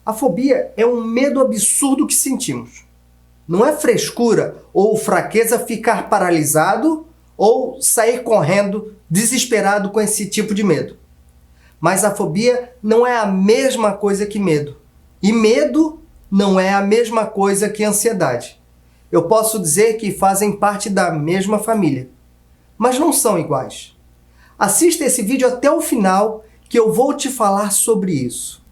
A fobia é um medo absurdo que sentimos. Não é frescura ou fraqueza ficar paralisado ou sair correndo desesperado com esse tipo de medo. Mas a fobia não é a mesma coisa que medo. E medo não é a mesma coisa que ansiedade. Eu posso dizer que fazem parte da mesma família, mas não são iguais. Assista esse vídeo até o final que eu vou te falar sobre isso.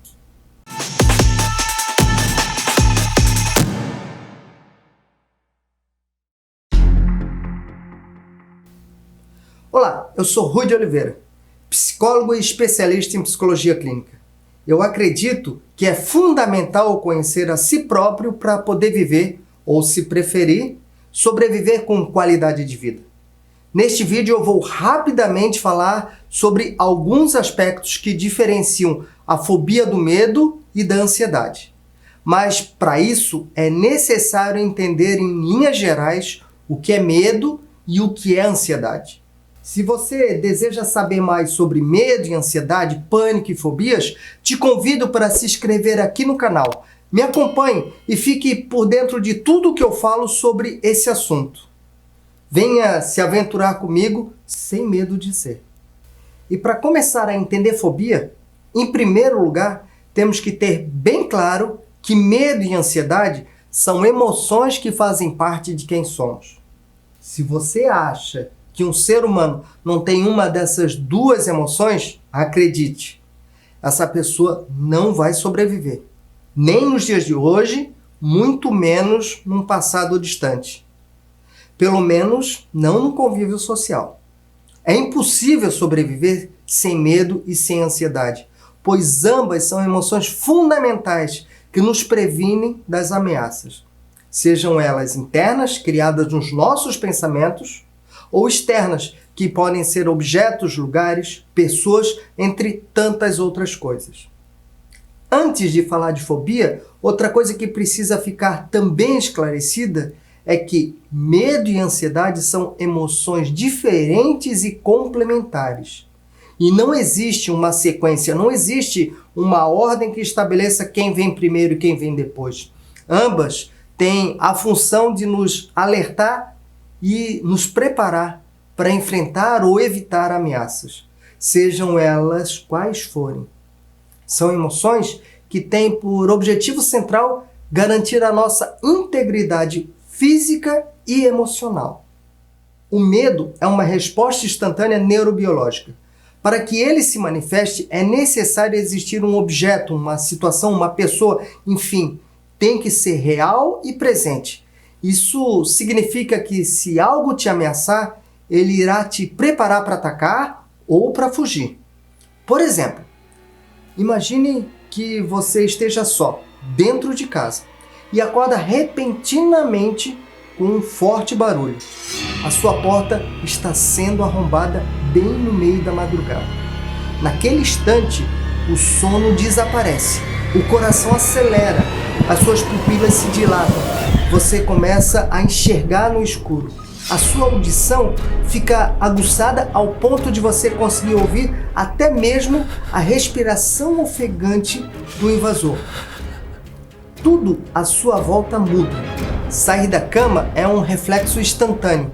Olá, eu sou Rui de Oliveira, psicólogo e especialista em psicologia clínica. Eu acredito que é fundamental conhecer a si próprio para poder viver, ou se preferir, sobreviver com qualidade de vida. Neste vídeo eu vou rapidamente falar sobre alguns aspectos que diferenciam a fobia do medo e da ansiedade. Mas para isso é necessário entender em linhas gerais o que é medo e o que é ansiedade. Se você deseja saber mais sobre medo e ansiedade, pânico e fobias, te convido para se inscrever aqui no canal. Me acompanhe e fique por dentro de tudo que eu falo sobre esse assunto. Venha se aventurar comigo sem medo de ser. E para começar a entender fobia, em primeiro lugar, temos que ter bem claro que medo e ansiedade são emoções que fazem parte de quem somos. Se você acha que um ser humano não tem uma dessas duas emoções, acredite, essa pessoa não vai sobreviver. Nem nos dias de hoje, muito menos num passado distante. Pelo menos não no convívio social. É impossível sobreviver sem medo e sem ansiedade, pois ambas são emoções fundamentais que nos previnem das ameaças. Sejam elas internas, criadas nos nossos pensamentos, ou externas, que podem ser objetos, lugares, pessoas, entre tantas outras coisas. Antes de falar de fobia, outra coisa que precisa ficar também esclarecida é que medo e ansiedade são emoções diferentes e complementares. E não existe uma sequência, não existe uma ordem que estabeleça quem vem primeiro e quem vem depois. Ambas têm a função de nos alertar e nos preparar para enfrentar ou evitar ameaças, sejam elas quais forem. São emoções que têm por objetivo central garantir a nossa integridade física e emocional. O medo é uma resposta instantânea neurobiológica. Para que ele se manifeste, é necessário existir um objeto, uma situação, uma pessoa, enfim, tem que ser real e presente. Isso significa que se algo te ameaçar, ele irá te preparar para atacar ou para fugir. Por exemplo, imagine que você esteja só, dentro de casa, e acorda repentinamente com um forte barulho. A sua porta está sendo arrombada bem no meio da madrugada. Naquele instante, o sono desaparece, o coração acelera, as suas pupilas se dilatam, você começa a enxergar no escuro. A sua audição fica aguçada ao ponto de você conseguir ouvir até mesmo a respiração ofegante do invasor. Tudo à sua volta muda. Sair da cama é um reflexo instantâneo.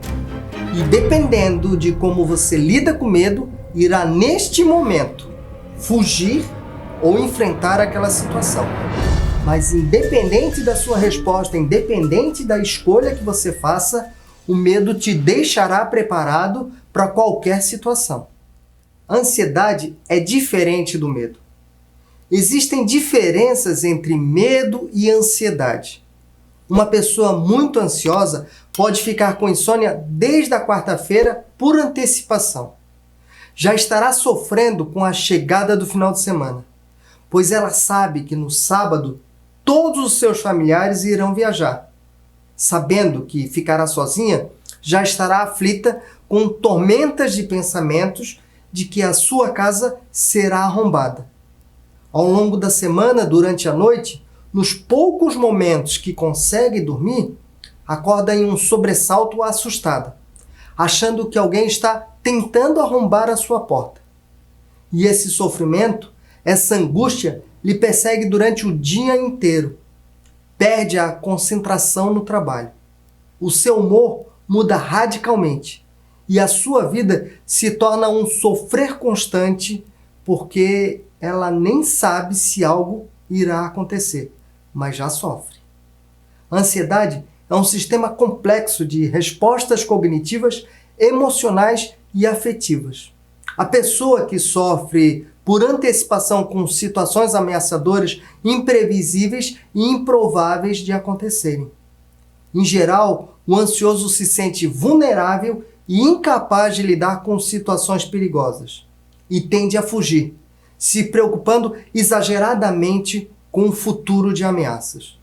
E dependendo de como você lida com medo, irá neste momento fugir ou enfrentar aquela situação. Mas independente da sua resposta, independente da escolha que você faça, o medo te deixará preparado para qualquer situação. A ansiedade é diferente do medo. Existem diferenças entre medo e ansiedade. Uma pessoa muito ansiosa pode ficar com insônia desde a quarta-feira por antecipação. Já estará sofrendo com a chegada do final de semana, pois ela sabe que no sábado todos os seus familiares irão viajar. Sabendo que ficará sozinha, já estará aflita com tormentas de pensamentos de que a sua casa será arrombada. Ao longo da semana, durante a noite, nos poucos momentos que consegue dormir, acorda em um sobressalto assustada, achando que alguém está tentando arrombar a sua porta. E esse sofrimento, essa angústia, lhe persegue durante o dia inteiro. Perde a concentração no trabalho. O seu humor muda radicalmente e a sua vida se torna um sofrer constante porque ela nem sabe se algo irá acontecer, mas já sofre. A ansiedade é um sistema complexo de respostas cognitivas, emocionais e afetivas. A pessoa que sofre por antecipação com situações ameaçadoras, imprevisíveis e improváveis de acontecerem. Em geral, o ansioso se sente vulnerável e incapaz de lidar com situações perigosas e tende a fugir, se preocupando exageradamente com o futuro de ameaças.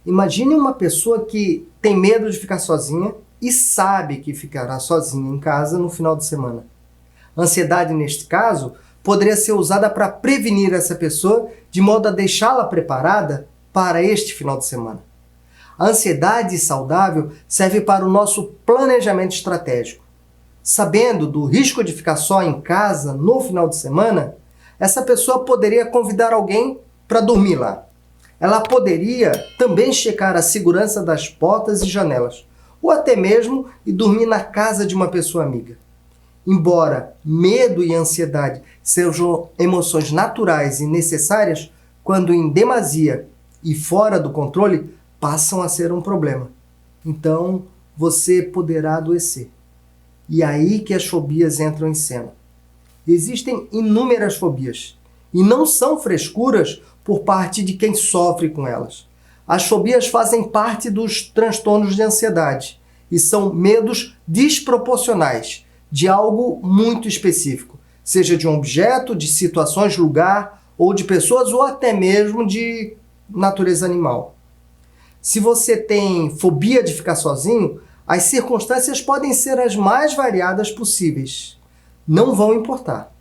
Imagine uma pessoa que tem medo de ficar sozinha e sabe que ficará sozinha em casa no final de semana. A ansiedade, neste caso, poderia ser usada para prevenir essa pessoa de modo a deixá-la preparada para este final de semana. A ansiedade saudável serve para o nosso planejamento estratégico. Sabendo do risco de ficar só em casa no final de semana, essa pessoa poderia convidar alguém para dormir lá. Ela poderia também checar a segurança das portas e janelas, ou até mesmo ir dormir na casa de uma pessoa amiga. Embora medo e ansiedade sejam emoções naturais e necessárias, quando em demasia e fora do controle, passam a ser um problema. Então, você poderá adoecer. E é aí que as fobias entram em cena. Existem inúmeras fobias, e não são frescuras por parte de quem sofre com elas. As fobias fazem parte dos transtornos de ansiedade e são medos desproporcionais de algo muito específico, seja de um objeto, de situações, lugar, ou de pessoas, ou até mesmo de natureza animal. Se você tem fobia de ficar sozinho, as circunstâncias podem ser as mais variadas possíveis. Não vão importar.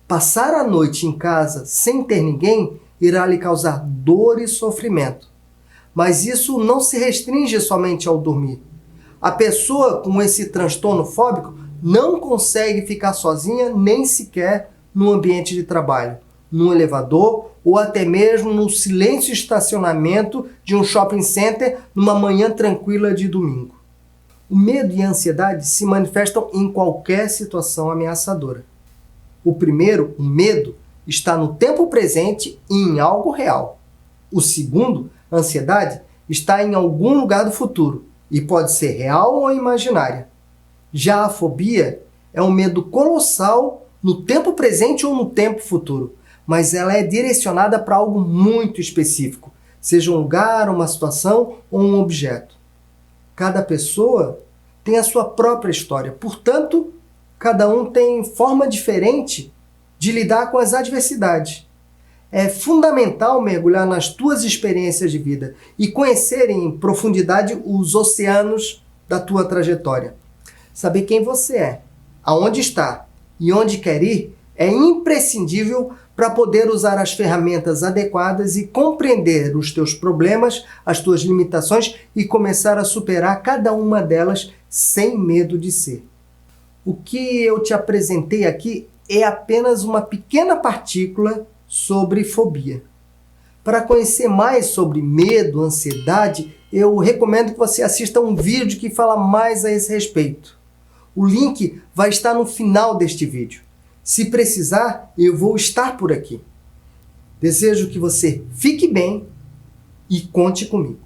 Passar a noite em casa sem ter ninguém irá lhe causar dor e sofrimento. Mas isso não se restringe somente ao dormir. A pessoa com esse transtorno fóbico não consegue ficar sozinha nem sequer no ambiente de trabalho, num elevador ou até mesmo no silêncio estacionamento de um shopping center numa manhã tranquila de domingo. O medo e a ansiedade se manifestam em qualquer situação ameaçadora. O primeiro, o medo, está no tempo presente e em algo real. O segundo, a ansiedade, está em algum lugar do futuro e pode ser real ou imaginária. Já a fobia é um medo colossal no tempo presente ou no tempo futuro, mas ela é direcionada para algo muito específico, seja um lugar, uma situação ou um objeto. Cada pessoa tem a sua própria história, portanto, cada um tem forma diferente de lidar com as adversidades. É fundamental mergulhar nas tuas experiências de vida e conhecer em profundidade os oceanos da tua trajetória. Saber quem você é, aonde está e onde quer ir é imprescindível para poder usar as ferramentas adequadas e compreender os teus problemas, as tuas limitações e começar a superar cada uma delas sem medo de ser. O que eu te apresentei aqui é apenas uma pequena partícula sobre fobia. Para conhecer mais sobre medo, ansiedade, eu recomendo que você assista um vídeo que fala mais a esse respeito. O link vai estar no final deste vídeo. Se precisar, eu vou estar por aqui. Desejo que você fique bem e conte comigo.